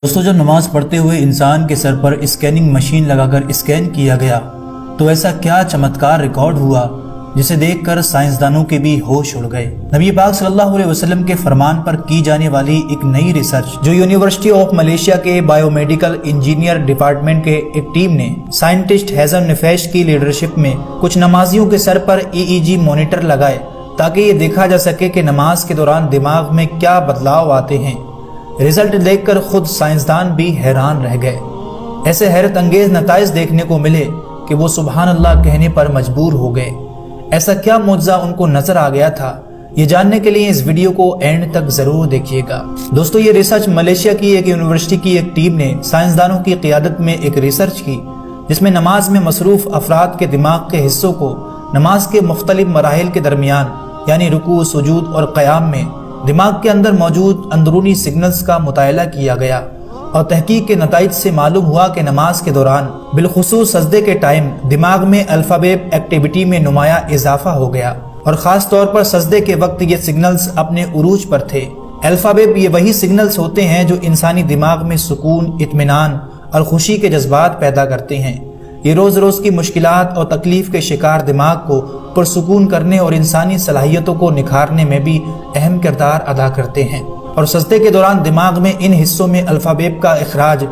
دوستو جب نماز پڑھتے ہوئے انسان کے سر پر اسکیننگ مشین لگا کر اسکین کیا گیا تو ایسا کیا چمتکار ریکارڈ ہوا جسے دیکھ کر سائنسدانوں کے بھی ہوش اڑ گئے۔ نبی پاک صلی اللہ علیہ وسلم کے فرمان پر کی جانے والی ایک نئی ریسرچ جو یونیورسٹی آف ملیشیا کے بائیو میڈیکل انجینئر ڈپارٹمنٹ کے ایک ٹیم نے سائنٹسٹ ہیزم نفیش کی لیڈرشپ میں کچھ نمازیوں کے سر پر EEG مانیٹر لگائے تاکہ یہ دیکھا جا سکے کہ نماز کے دوران دماغ میں کیا بدلاؤ آتے ہیں۔ رزلٹ دیکھ کر خود سائنسدان بھی حیران رہ گئے۔ ایسے حیرت انگیز نتائج دیکھنے کو ملے کہ وہ سبحان اللہ کہنے پر مجبور ہو گئے۔ ایسا کیا معجزہ ان کو نظر آ گیا تھا، یہ جاننے کے لیے اس ویڈیو کو اینڈ تک ضرور دیکھیے گا۔ دوستو یہ ریسرچ ملیشیا کی ایک یونیورسٹی کی ایک ٹیم نے سائنسدانوں کی قیادت میں ایک ریسرچ کی جس میں نماز میں مصروف افراد کے دماغ کے حصوں کو نماز کے مختلف مراحل کے درمیان یعنی رکوع، سجود اور قیام میں دماغ کے اندر موجود اندرونی سگنلز کا مطالعہ کیا گیا اور تحقیق کے نتائج سے معلوم ہوا کہ نماز کے دوران بالخصوص سجدے کے ٹائم دماغ میں الفا ویو ایکٹیویٹی میں نمایاں اضافہ ہو گیا اور خاص طور پر سجدے کے وقت یہ سگنلز اپنے عروج پر تھے۔ الفا ویو یہ وہی سگنلز ہوتے ہیں جو انسانی دماغ میں سکون، اطمینان اور خوشی کے جذبات پیدا کرتے ہیں۔ یہ روز روز کی مشکلات اور تکلیف کے شکار دماغ کو پرسکون کرنے اور انسانی صلاحیتوں کو نکھارنے میں بھی اہم کردار ادا کرتے ہیں، اور سجدے کے دوران دماغ میں ان حصوں میں الفا ویو کا اخراج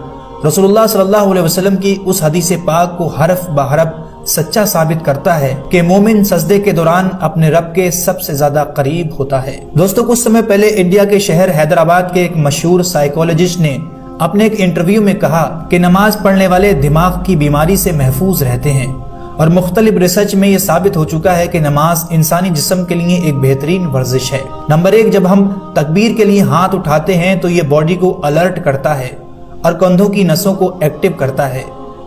رسول اللہ صلی اللہ علیہ وسلم کی اس حدیث پاک کو حرف بحرف سچا ثابت کرتا ہے کہ مومن سجدے کے دوران اپنے رب کے سب سے زیادہ قریب ہوتا ہے۔ دوستو کچھ سمے پہلے انڈیا کے شہر حیدرآباد کے ایک مشہور سائیکولوجسٹ نے اپنے ایک انٹرویو میں کہا کہ نماز پڑھنے والے دماغ کی بیماری سے محفوظ رہتے ہیں، اور مختلف ریسرچ میں یہ ثابت ہو چکا ہے کہ نماز انسانی جسم کے لیے ایک بہترین ورزش ہے۔ نمبر 1، جب ہم تکبیر کے لیے ہاتھ اٹھاتے ہیں تو یہ باڈی کو الرٹ کرتا ہے اور کندھوں کی نسوں کو ایکٹیو کرتا ہے۔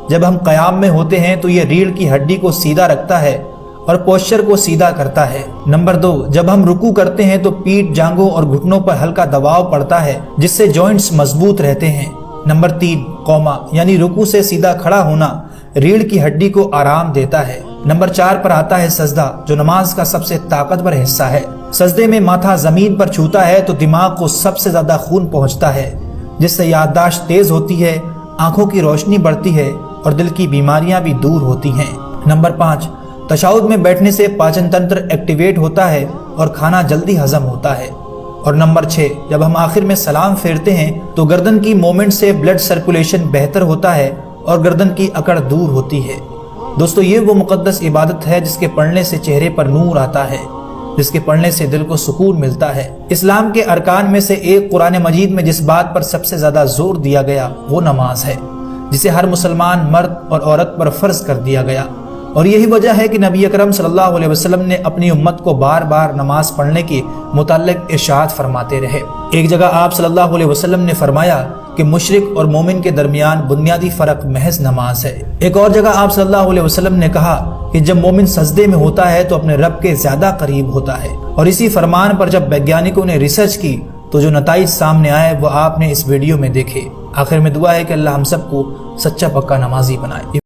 جب ہم قیام میں ہوتے ہیں تو یہ ریڑھ کی ہڈی کو سیدھا رکھتا ہے اور پوسچر کو سیدھا کرتا ہے۔ نمبر 2، جب ہم رکوع کرتے ہیں تو پیٹھ، جانگوں اور گھٹنوں پر ہلکا دباؤ پڑتا ہے جس سے جوائنٹس مضبوط رہتے ہیں۔ نمبر 3، قوما یعنی رکوع سے سیدھا کھڑا ہونا ریڑھ کی ہڈی کو آرام دیتا ہے۔ نمبر 4 پر آتا ہے سجدہ، جو نماز کا سب سے طاقتور حصہ ہے۔ سجدے میں ماتھا زمین پر چھوتا ہے تو دماغ کو سب سے زیادہ خون پہنچتا ہے جس سے یادداشت تیز ہوتی ہے، آنکھوں کی روشنی بڑھتی ہے اور دل کی بیماریاں بھی دور ہوتی ہیں۔ نمبر 5، تشہد میں بیٹھنے سے پاچن تنتر ایکٹیویٹ ہوتا ہے اور کھانا جلدی ہضم ہوتا ہے۔ اور نمبر 6، جب ہم آخر میں سلام پھیرتے ہیں تو گردن کی موومنٹ سے بلڈ سرکولیشن بہتر ہوتا ہے اور گردن کی اکڑ دور ہوتی ہے۔ دوستو یہ وہ مقدس عبادت ہے جس کے پڑھنے سے چہرے پر نور آتا ہے، جس کے پڑھنے سے دل کو سکون ملتا ہے۔ اسلام کے ارکان میں سے ایک قرآن مجید میں جس بات پر سب سے زیادہ زور دیا گیا وہ نماز ہے، جسے ہر مسلمان مرد اور عورت پر فرض کر دیا گیا، اور یہی وجہ ہے کہ نبی اکرم صلی اللہ علیہ وسلم نے اپنی امت کو بار بار نماز پڑھنے کے متعلق ارشاد فرماتے رہے۔ ایک جگہ آپ صلی اللہ علیہ وسلم نے فرمایا کہ مشرک اور مومن کے درمیان بنیادی فرق محض نماز ہے۔ ایک اور جگہ آپ صلی اللہ علیہ وسلم نے کہا کہ جب مومن سجدے میں ہوتا ہے تو اپنے رب کے زیادہ قریب ہوتا ہے، اور اسی فرمان پر جب ویگیانکوں نے ریسرچ کی تو جو نتائج سامنے آئے وہ آپ نے اس ویڈیو میں دیکھے۔ آخر میں دعا ہے کہ اللہ ہم سب کو سچا پکا نمازی بنائے۔